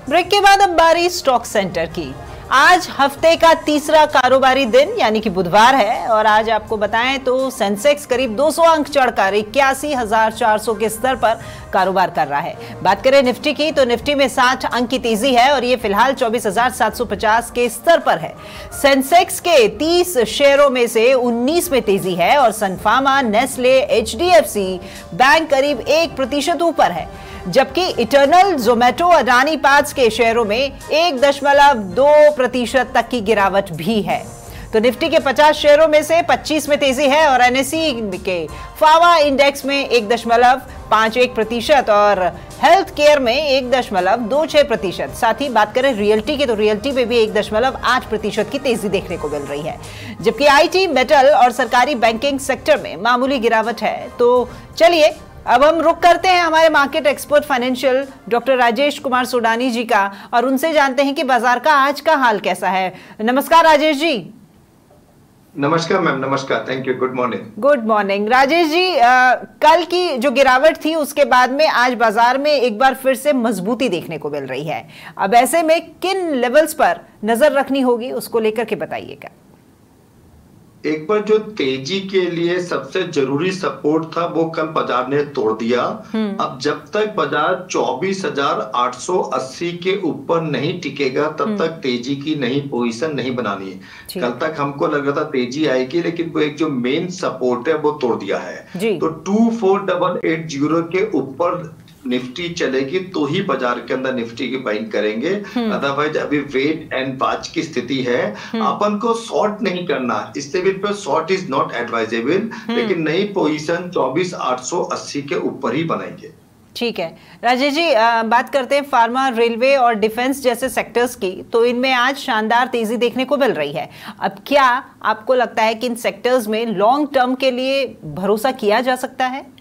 Break के बाद अब बारी स्टॉक सेंटर की। आज हफ्ते का तीसरा कारोबारी दिन यानी कि बुधवार है और आज आपको बताएं तो सेंसेक्स करीब 200 अंक चढ़कर 81,400 के स्तर पर कारोबार कर रहा है। बात करें निफ्टी की तो निफ्टी में 60 अंक की तेजी है और ये फिलहाल 24,750 के स्तर पर है। सेंसेक्स के 30 शेयरों में से 19 में तेजी है और सनफार्मा, नेस्ले, एचडीएफसी बैंक करीब 1% ऊपर है, जबकि इटर्नल, जोमेटो, अडानी पार्ट्स के शेयरों में 1.2% तक की गिरावट भी है। तो निफ्टी के 50 शेयरों में से 25 में तेजी है और एनएसई के फावा इंडेक्स में 1.51% और हेल्थ केयर में 1.26%। साथ ही बात करें रियल्टी की तो रियल्टी में भी 1.8% की तेजी देखने को मिल रही है, जबकि आईटी, मेटल और सरकारी बैंकिंग सेक्टर में मामूली गिरावट है। तो चलिए अब हम रुक करते हैं हमारे market expert financial doctor Rajesh Kumar Sodani ji का और उनसे जानते हैं कि बाजार का आज का हाल कैसा है। नमस्कार राजेश जी। नमस्कार मैम। नमस्कार, thank you. Good morning. Good morning Rajesh ji. कल की जो गिरावट थी उसके बाद में आज बाजार में एक बार फिर से मजबूती देखने को मिल रही है। अब ऐसे में किन लेवल्स पर नजर रखनी होगी उसको लेकर के बताइएगा। एक बार जो तेजी के लिए सबसे जरूरी सपोर्ट था वो कल बाजार ने तोड़ दिया। अब जब तक बाजार 24,880 के ऊपर नहीं टिकेगा तब तक तेजी की नई पोजीशन नहीं बनानी है। कल तक हमको लग रहा था तेजी आएगी, लेकिन वो एक जो मेन सपोर्ट है वो तोड़ दिया है। तो 24,880 के ऊपर निफ्टी चलेगी तो ही बाजार के अंदर निफ्टी की बाइंग करेंगे, अदरवाइज अभी वेट एंड वॉच की स्थिति है। अपन को शॉर्ट नहीं करना, इस लेवल पे शॉर्ट इज नॉट एडवाइजेबल, लेकिन नई पोजीशन 24,880 के ऊपर ही बनाएंगे। ठीक है राजेश जी, बात करते हैं फार्मा, रेलवे और डिफेंस जैसे सेक्टर्स की, तो इनमें आज शानदार तेजी देखने को मिल रही है। अब क्या आपको लगता है कि इन सेक्टर्स में लॉन्ग टर्म के लिए भरोसा किया जा सकता है?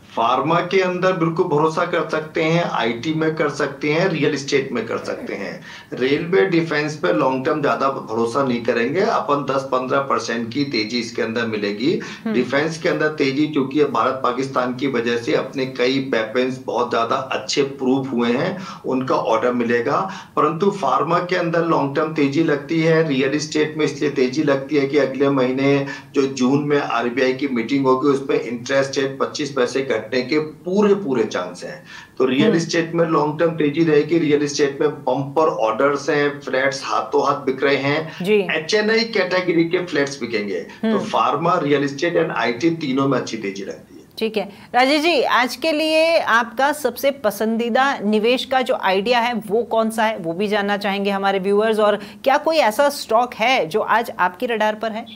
फार्मा के अंदर बिल्कुल भरोसा कर सकते हैं, आईटी में कर सकते हैं, रियल एस्टेट में कर सकते हैं। रेलवे, डिफेंस पे लॉन्ग टर्म ज्यादा भरोसा नहीं करेंगे। अपन 10-15% की तेजी इसके अंदर मिलेगी। डिफेंस के अंदर तेजी क्योंकि भारत पाकिस्तान की वजह से अपने कई वेपन्स बहुत ज्यादा अच्छे प्रूव हुए हैं, उनका ऑर्डर मिलेगा। परंतु फार्मा के अंदर लॉन्ग टर्म तेजी लगती है। रियल एस्टेट में इसलिए तेजी लगती है कि अगले महीने जो जून में आरबीआई की मीटिंग होगी उसमें इंटरेस्ट रेट 25 पैसे के पूरे चांस हैं। तो रियल एस्टेट में लॉन्ग टर्म तेजी रहेगी। रियल एस्टेट में बम्पर ऑर्डर्स हैं, फ्लैट्स हाथों हाथ बिक रहे हैं। एचएनआई कैटेगरी के फ्लैट्स बिकेंगे। तो pharma, real estate and IT तीनों में अच्छी तेजी लगती है। ठीक है राजेश जी, आज के लिए आपका सबसे पसंदीदा निवेश का जो आइडिया है वो कौन सा है, वो भी जानना चाहेंगे हमारे व्यूअर्स। और क्या कोई ऐसा स्टॉक है जो आज आपकी रडार पर है?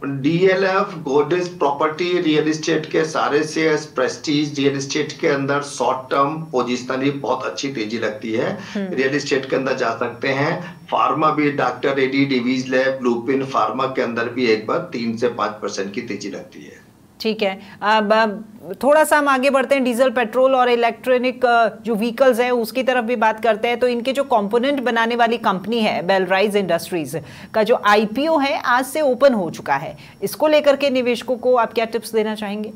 DLF, Godrej property, real estate के सारे शेयर्स, प्रेस्टीज रियल एस्टेट के अंदर शॉर्ट टर्म पोजिशनली बहुत अच्छी तेजी लगती है। रियल एस्टेट के अंदर जा सकते हैं। फार्मा भी doctor Reddy, Divi's lab, blueprint pharma के अंदर भी एक बार 3 से 5% की तेजी लगती है। ठीक है, अब थोड़ा सा हम आगे बढ़ते हैं। डीजल, पेट्रोल और इलेक्ट्रॉनिक जो व्हीकल्स है उसकी तरफ भी बात करते हैं। तो इनके जो कंपोनेंट बनाने वाली कंपनी है बेलराइज इंडस्ट्रीज का जो आईपीओ है आज से ओपन हो चुका है। इसको लेकर के निवेशकों को आप क्या टिप्स देना चाहेंगे?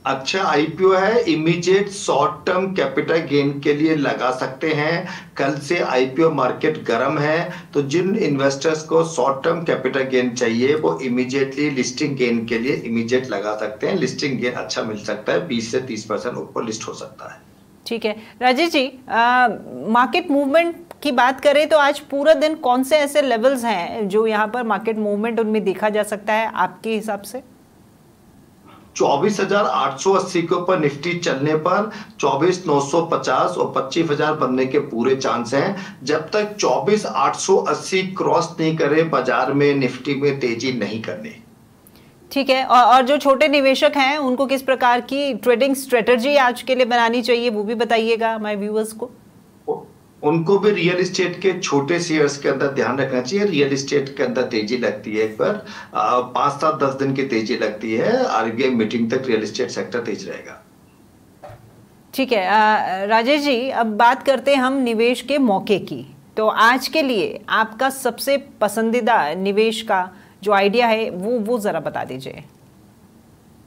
अच्छा आईपीओ है, immediate short term capital gain के लिए लगा सकते हैं। कल से आईपीओ मार्केट गर्म है, तो जिन इन्वेस्टर्स को शॉर्ट टर्म कैपिटल गेन चाहिए वो इमीडिएटली लिस्टिंग गेन के लिए इमीडिएट लगा सकते हैं। लिस्टिंग गेन अच्छा मिल सकता है, 20 से 30% ऊपर लिस्ट हो सकता है। ठीक है राजेश जी, मार्केट मूवमेंट की बात करें तो आज पूरा दिन कौन से ऐसे लेवल्स हैं जो यहाँ पर मार्केट मूवमेंट उनमें देखा जा सकता है आपके हिसाब से? 24,880 के ऊपर निफ्टी चलने पर 24,950 और 25,000 बनने के पूरे चांस हैं। जब तक 24,880 क्रॉस नहीं करे बाजार में निफ्टी में तेजी नहीं करनी। ठीक है, और जो छोटे निवेशक हैं उनको किस प्रकार की ट्रेडिंग स्ट्रेटजी आज के लिए बनानी चाहिए वो भी बताइएगा हमारे व्यूअर्स को। उनको भी रियल एस्टेट के छोटे शेयर्स के अंदर ध्यान रखना चाहिए। रियल एस्टेट के अंदर तेजी लगती है, एक बार 5-7-10 दिन की तेजी लगती है। आरबीआई मीटिंग तक रियल एस्टेट सेक्टर तेज रहेगा। ठीक है राजेश जी, अब बात करते हैं हम निवेश के मौके की। तो आज के लिए आपका सबसे पसंदीदा निवेश का जो आइडिया है वो जरा बता दीजिए।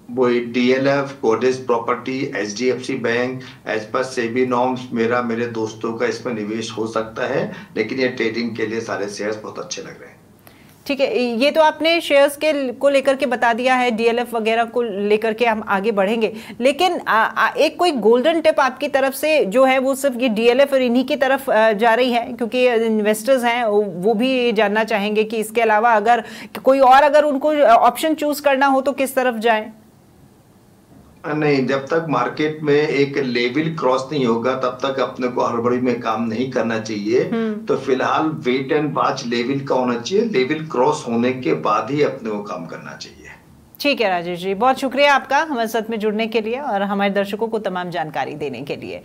वो डीएलएफ, कोडेस प्रॉपर्टी, एचडीएफसी बैंक, एज पर सेबी नॉर्म्स मेरे दोस्तों का इसमें निवेश हो सकता है, लेकिन ये ट्रेडिंग के लिए सारे शेयर्स बहुत अच्छे लग रहे हैं। ठीक है, ये तो आपने शेयर्स के को लेकर के बता दिया है, डीएलएफ वगैरह को लेकर के हम आगे बढ़ेंगे, लेकिन एक कोई गोल्डन टिप आपकी तरफ से जो है वो सिर्फ ये डीएलएफ और इन्हीं की तरफ जा रही है, क्योंकि इन्वेस्टर्स हैं वो भी जानना चाहेंगे कि इसके अलावा अगर कोई और अगर उनको ऑप्शन चूज करना हो तो किस तरफ जाएं? नहीं, जब तक मार्केट में एक लेवल क्रॉस नहीं होगा तब तक अपने को हड़बड़ी में काम नहीं करना चाहिए। तो फिलहाल वेट एंड वॉच लेवल का होना चाहिए, लेवल क्रॉस होने के बाद ही अपने को काम करना चाहिए। ठीक है राजेश जी, बहुत शुक्रिया आपका हमारे साथ में जुड़ने के लिए और हमारे दर्शकों को तमाम जानकारी देने के लिए।